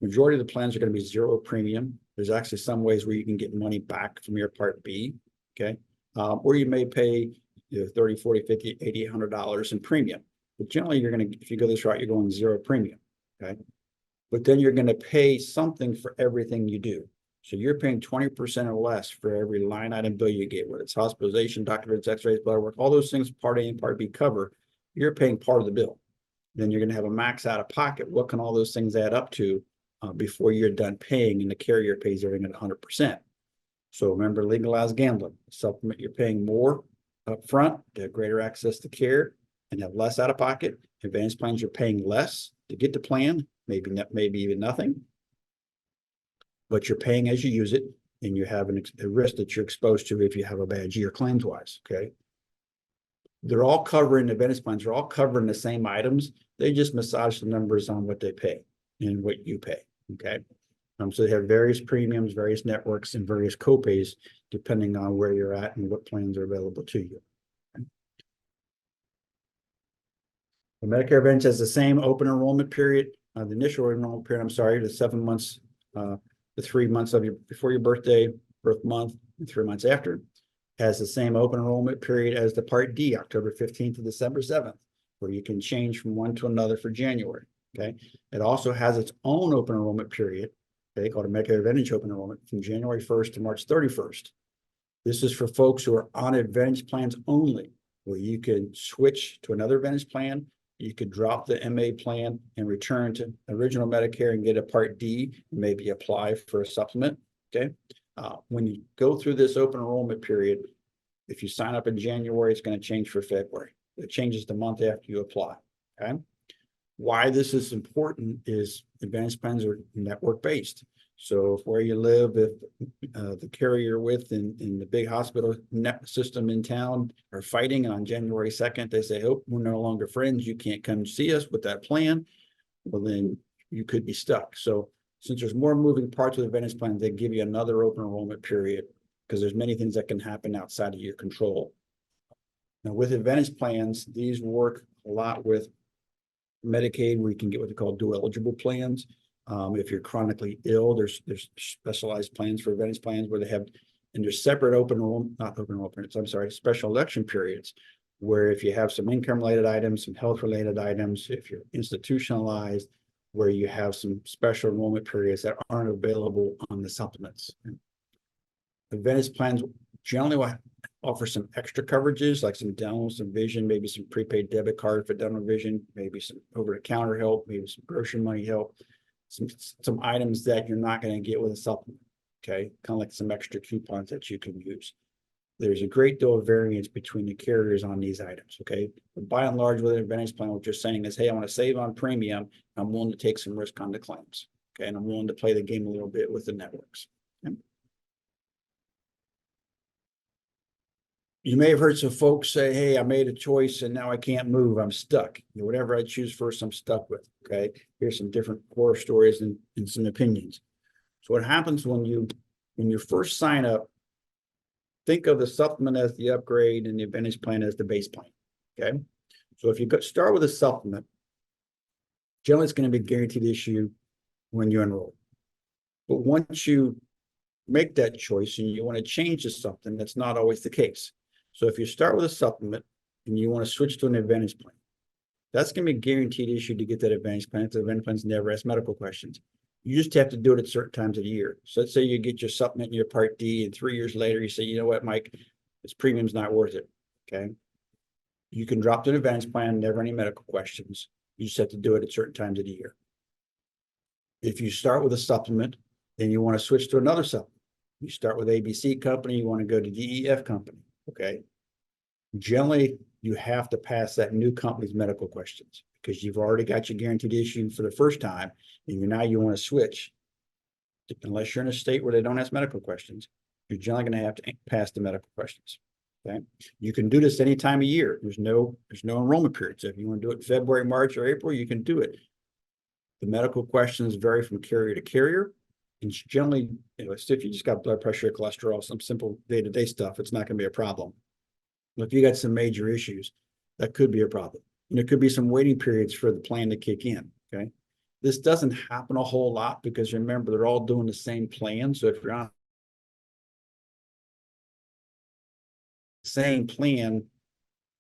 Majority of the plans are going to be 0 premium. There's actually some ways where you can get money back from your Part B. Okay. Or you may pay $30, $40, $50, $80, $100 in premium. But generally, if you go this route, you're going 0 premium. Okay. But then you're going to pay something for everything you do. So you're paying 20% or less for every line item bill you get, whether it's hospitalization, doctor visits, x-rays, blood work, all those things Part A and Part B cover. You're paying part of the bill. Then you're going to have a max out of pocket. What can all those things add up to before you're done paying, and the carrier pays everything at 100%. So remember, legalized gambling. Supplement, you're paying more up front to have greater access to care and have less out of pocket. Advanced plans, you're paying less to get the plan, maybe even nothing, but you're paying as you use it, and you have a risk that you're exposed to if you have a bad year claims wise. Okay. They're all covering, the Advantage plans are all covering the same items. They just massage the numbers on what they pay and what you pay. Okay. So they have various premiums, various networks, and various copays depending on where you're at and what plans are available to you. Okay. The Medicare Advantage has the same open enrollment period. The initial enrollment period, the 7 months, the 3 months before your birthday, birth month, and 3 months after, has the same open enrollment period as the Part D, October 15th to December 7th, where you can change from one to another for January. Okay. It also has its own open enrollment period, okay, called a Medicare Advantage open enrollment, from January 1st to March 31st. This is for folks who are on Advantage plans only, where you can switch to another Advantage plan. You could drop the MA plan and return to original Medicare and get a Part D, and maybe apply for a supplement. Okay. When you go through this open enrollment period, if you sign up in January, it's going to change for February. It changes the month after you apply. Okay. Why this is important is advantage plans are network-based. So if where you live, if the carrier you're with in the big hospital net system in town are fighting, and on January 2nd, they say, oh, we're no longer friends, you can't come see us with that plan, well, then you could be stuck. So since there's more moving parts with advantage plans, they give you another open enrollment period because there's many things that can happen outside of your control. Now, with advantage plans, these work a lot with Medicaid, where you can get what they call dual eligible plans. If you're chronically ill, there's specialized plans for advantage plans where they have, and there's separate special election periods where if you have some income related items, some health related items, if you're institutionalized, where you have some special enrollment periods that aren't available on the supplements. Advantage plans generally will offer some extra coverages like some dental, some vision, maybe some prepaid debit card for dental vision, maybe some over-the-counter help, maybe some grocery money help, some items that you're not going to get with a supplement. Okay, kind of like some extra coupons that you can use. There's a great deal of variance between the carriers on these items. Okay, but by and large, with an advantage plan, what you're saying is, hey, I want to save on premium. I'm willing to take some risk on the claims. Okay, and I'm willing to play the game a little bit with the networks. Okay? You may have heard some folks say, hey, I made a choice and now I can't move. I'm stuck. Whatever I choose first, I'm stuck with. Okay. Here's some different horror stories and some opinions. So what happens when you first sign up, think of the supplement as the upgrade and the advantage plan as the base plan. Okay. So if you start with a supplement, generally it's going to be guaranteed issue when you enroll. But once you make that choice and you want to change to something, that's not always the case. So if you start with a supplement and you want to switch to an advantage plan, that's going to be a guaranteed issue to get that advantage plan. The advantage plans never ask medical questions. You just have to do it at certain times of the year. So let's say you get your supplement in your Part D, and 3 years later, you say, you know what, Mike, this premium's not worth it. Okay. You can drop to an advantage plan, never any medical questions. You just have to do it at certain times of the year. If you start with a supplement, then you want to switch to another supplement. You start with ABC company, you want to go to DEF company. Okay. Generally, you have to pass that new company's medical questions because you've already got your guaranteed issue for the first time, and now you want to switch. Unless you're in a state where they don't ask medical questions, you're generally going to have to pass the medical questions. Okay. You can do this any time of year. There's no enrollment period. So if you want to do it in February, March, or April, you can do it. The medical questions vary from carrier to carrier. And generally, if you just got blood pressure, cholesterol, some simple day-to-day stuff, it's not going to be a problem. But if you got some major issues, that could be a problem. And there could be some waiting periods for the plan to kick in. Okay. This doesn't happen a whole lot because remember, they're all doing the same plan. So if you're on the same plan,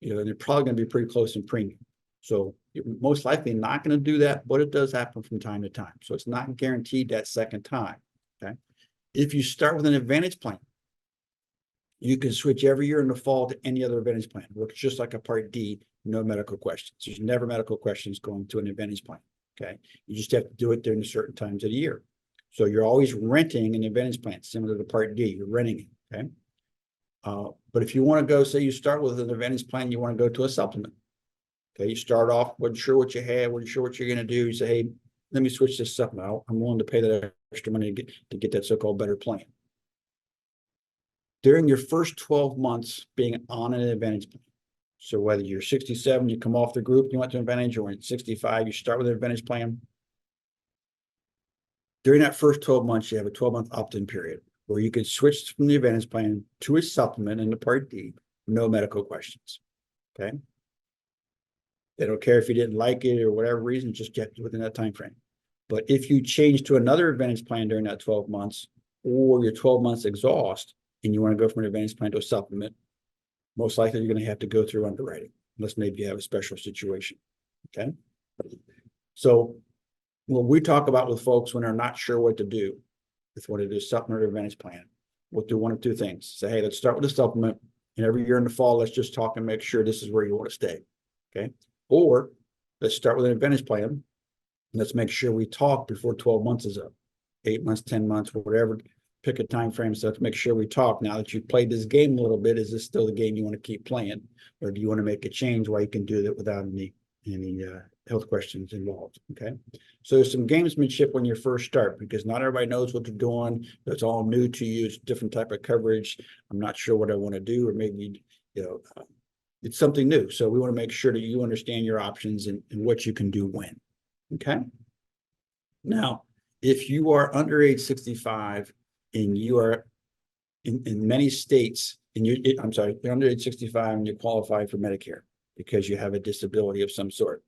they're probably going to be pretty close in premium. So you're most likely not going to do that, but it does happen from time to time. So it's not guaranteed that second time. Okay. If you start with an advantage plan, you can switch every year in the fall to any other advantage plan. It works just like a Part D, no medical questions. There's never medical questions going to an advantage plan. Okay. You just have to do it during certain times of the year. So you're always renting an advantage plan, similar to Part D, you're renting it. Okay. But if you want to go, say you start with an advantage plan, you want to go to a supplement. Okay, you start off, wasn't sure what you had, wasn't sure what you're going to do. You say, hey, let me switch this supplement. I'm willing to pay that extra money to get that so-called better plan. During your first 12 months being on an advantage plan, so whether you're 67, you come off the group, you went to advantage, or at 65, you start with an advantage plan. During that first 12 months, you have a 12-month opt-in period where you can switch from the advantage plan to a supplement in the Part D, no medical questions. Okay. They don't care if you didn't like it or whatever reason, just get within that time frame. But if you change to another advantage plan during that 12 months, or your 12 months exhaust, and you want to go from an advantage plan to a supplement, most likely you're going to have to go through underwriting, unless maybe you have a special situation. Okay. So what we talk about with folks when they're not sure what to do with what it is, supplement or advantage plan, we'll do one of two things. Say, hey, let's start with a supplement, and every year in the fall, let's just talk and make sure this is where you want to stay. Okay. Or let's start with an advantage plan. Let's make sure we talk before 12 months is up, 8 months, 10 months, whatever, pick a time frame. So let's make sure we talk now that you've played this game a little bit. Is this still the game you want to keep playing? Or do you want to make a change where you can do that without any health questions involved. Okay. So there's some gamesmanship when you first start, because not everybody knows what they're doing. It's all new to you. It's different type of coverage. I'm not sure what I want to do, or maybe, it's something new. So we want to make sure that you understand your options and what you can do when. Okay. Now, if you are under age 65 and you are in many states, and you're under age 65 and you qualify for Medicare because you have a disability of some sort,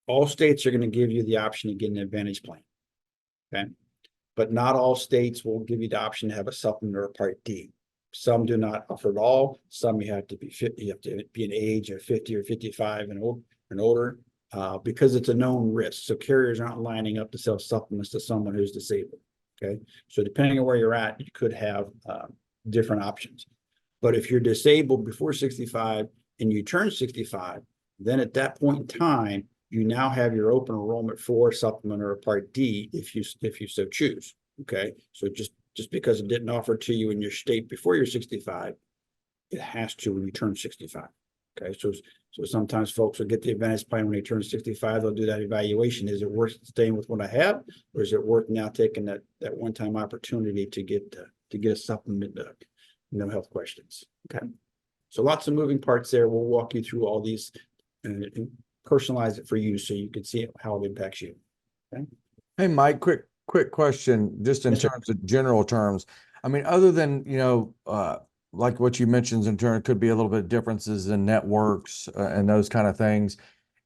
all states are going to give you the option to get an Advantage plan. Okay. But not all states will give you the option to have a supplement or a Part D. Some do not offer it all. Some you have to be 50, you have to be an age of 50 or 55 and older, because it's a known risk. So carriers aren't lining up to sell supplements to someone who's disabled. Okay. So depending on where you're at, you could have different options. But if you're disabled before 65 and you turn 65, then at that point in time, you now have your open enrollment for a supplement or a Part D if you so choose. Okay. So just because it didn't offer to you in your state before you're 65, it has to when you turn 65. Okay. So sometimes folks will get the Advantage plan when they turn 65. They'll do that evaluation. Is it worth staying with what I have, or is it worth now taking that one-time opportunity to get a supplement, health questions? Okay. So lots of moving parts there. We'll walk you through all these and personalize it for you so you can see how it impacts you. Okay. Hey, Mike, quick question, just in Yes, sir. terms of general terms. I mean, other than, like what you mentioned in turn, could be a little bit of differences in networks and those kind of things.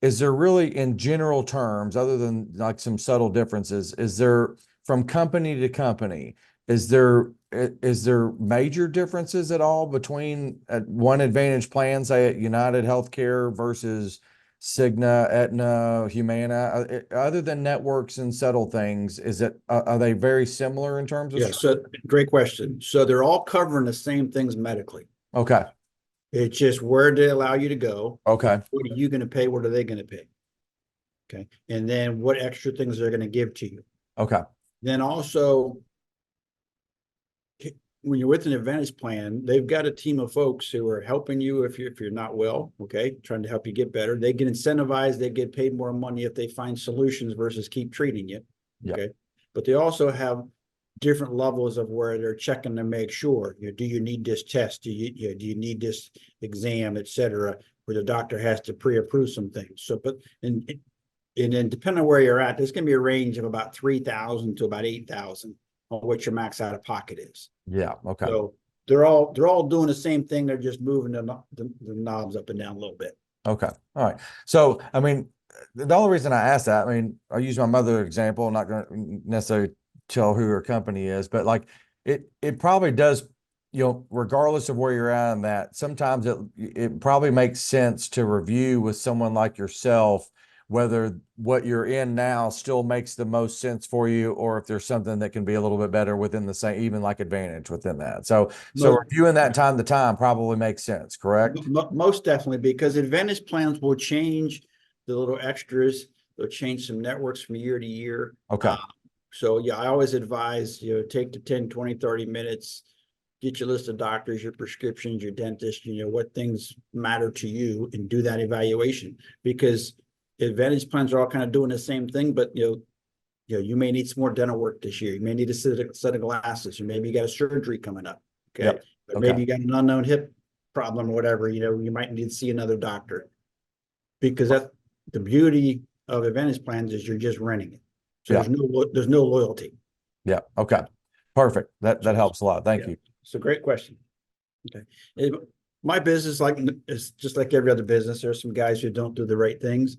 Is there really, in general terms, other than like some subtle differences, is there from company to company, is there major differences at all between one Advantage plan, say at United Healthcare versus Cigna, Aetna, Humana, other than networks and subtle things, are they very similar in terms of? Yeah, so great question. So they're all covering the same things medically. Okay. It's just where do they allow you to go? Okay. What are you going to pay? What are they going to pay? Okay. And then what extra things they're going to give to you. Okay. Then also, when you're with an Advantage plan, they've got a team of folks who are helping you if you're not well, okay, trying to help you get better. They get incentivized, they get paid more money if they find solutions versus keep treating you. Okay. Yep. But they also have different levels of where they're checking to make sure, do you need this test? Do you need this exam, et cetera, where the doctor has to pre-approve some things. So, but and then depending on where you're at, there's going to be a range of about 3,000 to about 8,000 on what your max out of pocket is. Yeah. Okay. So they're all doing the same thing. They're just moving the knobs up and down a little bit. Okay. All right. So, I mean, the only reason I asked that, I mean, I use my mother example. I'm not going to necessarily tell who her company is, but like it probably does, regardless of where you're at in that, sometimes it probably makes sense to review with someone like yourself whether what you're in now still makes the most sense for you, or if there's something that can be a little bit better within the same, even like Advantage within that. So reviewing that time to time probably makes sense, correct? Most definitely, because Advantage plans will change the little extras. They'll change some networks from year to year. Okay. So yeah, I always advise, take the 10, 20, 30 minutes, get your list of doctors, your prescriptions, your dentist, what things matter to you, and do that evaluation, because Advantage plans are all kind of doing the same thing, but you may need some more dental work this year. You may need a set of glasses. Maybe you got a surgery coming up. Okay. Yep. Or maybe you got an unknown hip problem or whatever, you might need to see another doctor, because that's the beauty of Advantage plans is you're just renting it. So there's no loyalty. Yeah. Okay. Perfect. That helps a lot. Thank you. It's a great question. Okay. My business, is just like every other business. There's some guys who don't do the right things.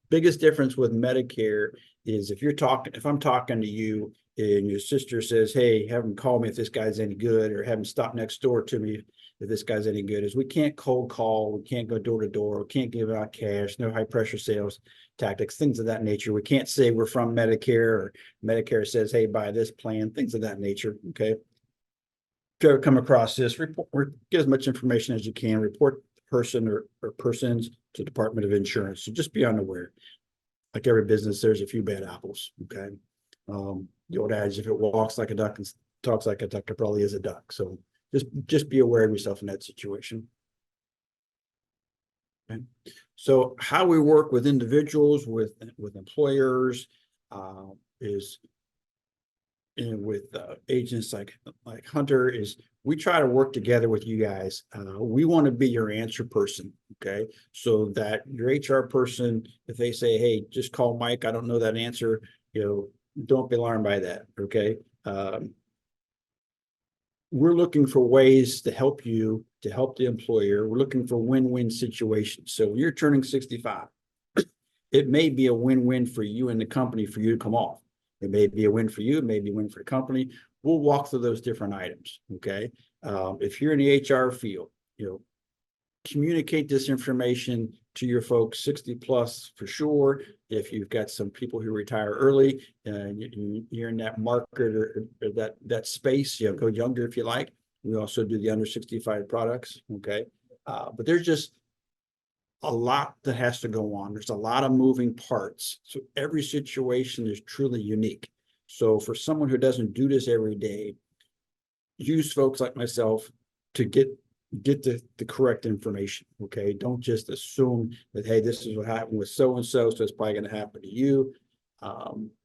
Biggest difference with Medicare is if I'm talking to you and your sister says, hey, have him call me if this guy's any good, or have him stop next door to me if this guy's any good, is we can't cold call, we can't go door to door, we can't give out cash, no high pressure sales tactics, things of that nature. We can't say we're from Medicare, or Medicare says, hey, buy this plan, things of that nature. Okay. If you ever come across this, get as much information as you can, report the person or persons to Department of Insurance. So just be unaware. Like every business, there's a few bad apples. Okay. The old adage, if it walks like a duck and talks like a duck, it probably is a duck. So just be aware of yourself in that situation. Okay. So how we work with individuals, with employers, is, and with agents like Hunter, is we try to work together with you guys. We want to be your answer person, okay? So that your HR person, if they say, hey, just call Mike, I don't know that answer, don't be alarmed by that, okay? We're looking for ways to help you, to help the employer. We're looking for win-win situations. So when you're turning 65, it may be a win-win for you and the company for you to come off. It may be a win for you, it may be a win for the company. We'll walk through those different items, okay? If you're in the HR field, communicate this information to your folks 60 plus for sure. If you've got some people who retire early and you're in that market or that space, go younger if you like. We also do the under 65 products, okay? But there's just a lot that has to go on. There's a lot of moving parts. So every situation is truly unique. So for someone who doesn't do this every day, use folks like myself to get the correct information, okay? Don't just assume that, hey, this is what happened with so-and-so, so it's probably going to happen to you.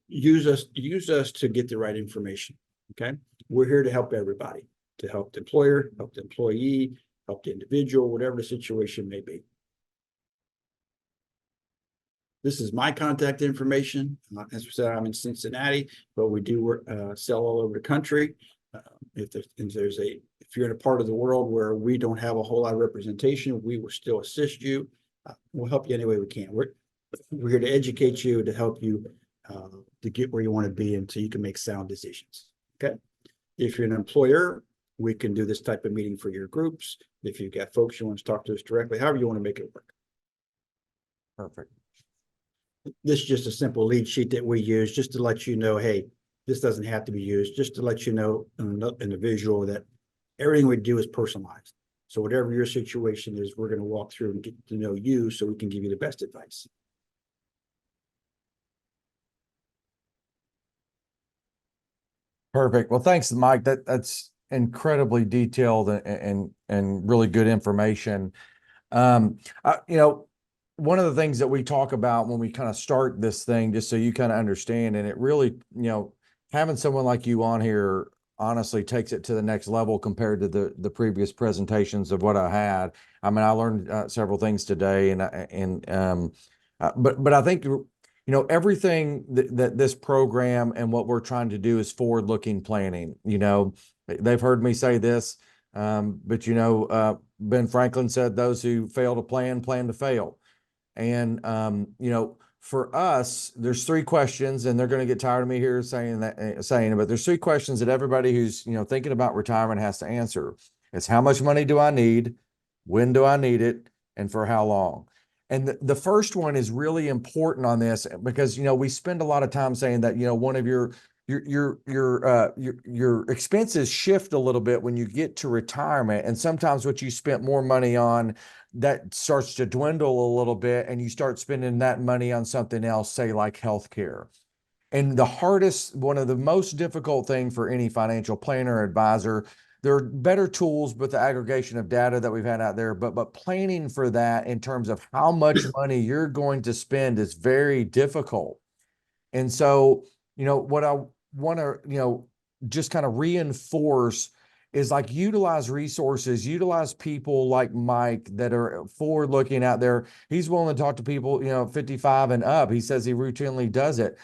Use us to get the right information, okay? We're here to help everybody, to help the employer, help the employee, help the individual, whatever the situation may be. This is my contact information. As we said, I'm in Cincinnati, but we do work, sell all over the country. If you're in a part of the world where we don't have a whole lot of representation, we will still assist you. We'll help you any way we can. We're here to educate you, to help you to get where you want to be and so you can make sound decisions. Okay. If you're an employer, we can do this type of meeting for your groups. If you've got folks you want to talk to us directly, however you want to make it work. Perfect. This is just a simple lead sheet that we use just to let you know, hey, this doesn't have to be used, just to let you know in the visual that everything we do is personalized. So whatever your situation is, we're going to walk through and get to know you so we can give you the best advice. Perfect. Well, thanks, Mike. That's incredibly detailed and really good information. One of the things that we talk about when we kind of start this thing, just so you kind of understand, and it really, having someone like you on here honestly takes it to the next level compared to the previous presentations of what I had. I mean, I learned several things today, but I think everything that this program and what we're trying to do is forward-looking planning. They've heard me say this, but Ben Franklin said, "Those who fail to plan to fail." And, for us, there's three questions, and they're going to get tired of me here saying it, but there's three questions that everybody who's, thinking about retirement has to answer. It's how much money do I need? When do I need it? And for how long? And the first one is really important on this because, we spend a lot of time saying that, one of your expenses shift a little bit when you get to retirement. And sometimes what you spent more money on, that starts to dwindle a little bit and you start spending that money on something else, say like healthcare. And one of the most difficult thing for any financial planner or advisor, there are better tools with the aggregation of data that we've had out there, but planning for that in terms of how much money you're going to spend is very difficult. And so, what I want to, just kind of reinforce is like utilize resources, utilize people like Mike that are forward looking out there. He's willing to talk to people, 55 and up. He says he routinely does it.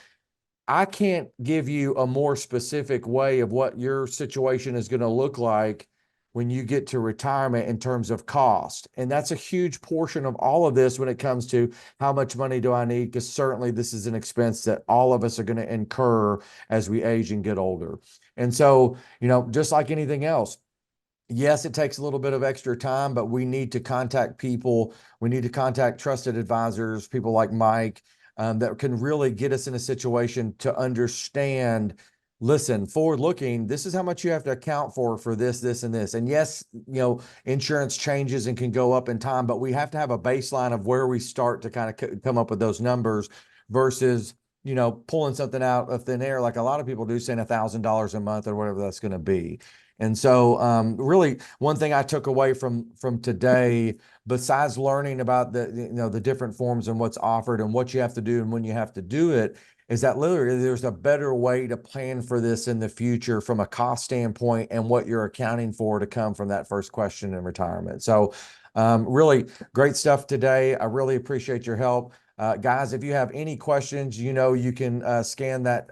I can't give you a more specific way of what your situation is going to look like when you get to retirement in terms of cost. And that's a huge portion of all of this when it comes to how much money do I need? Because certainly this is an expense that all of us are going to incur as we age and get older. And so, just like anything else, yes, it takes a little bit of extra time, but we need to contact people. We need to contact trusted advisors, people like Mike, that can really get us in a situation to understand, listen, forward looking, this is how much you have to account for this, and this. And yes, insurance changes and can go up in time, but we have to have a baseline of where we start to kind of come up with those numbers versus, pulling something out of thin air, like a lot of people do, saying $1,000 a month or whatever that's going to be. And so, really, one thing I took away from today, besides learning about the different forms and what's offered and what you have to do and when you have to do it, is that literally there's a better way to plan for this in the future from a cost standpoint and what you're accounting for to come from that first question in retirement. So, really great stuff today. I really appreciate your help. Guys, if you have any questions, you can scan that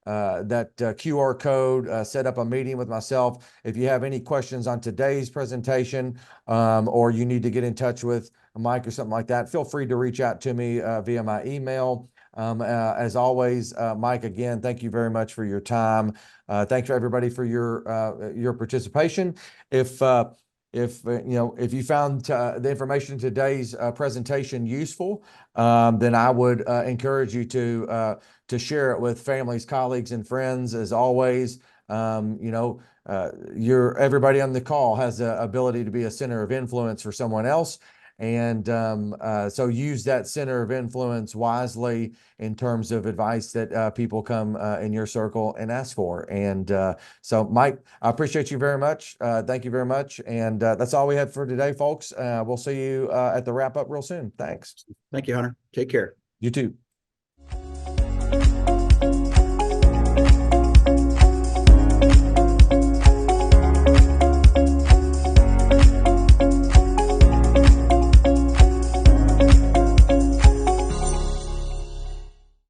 QR code, set up a meeting with myself. If you have any questions on today's presentation, or you need to get in touch with Mike or something like that, feel free to reach out to me via my email. As always, Mike, again, thank you very much for your time. Thanks for everybody for your participation. If if you found the information in today's presentation useful, then I would encourage you to share it with families, colleagues, and friends. As always, everybody on the call has the ability to be a center of influence for someone else. And so use that center of influence wisely in terms of advice that people come in your circle and ask for. And so, Mike, I appreciate you very much. Thank you very much. And that's all we have for today, folks. We'll see you at the wrap up real soon. Thanks. Thank you, Hunter. Take care. You too.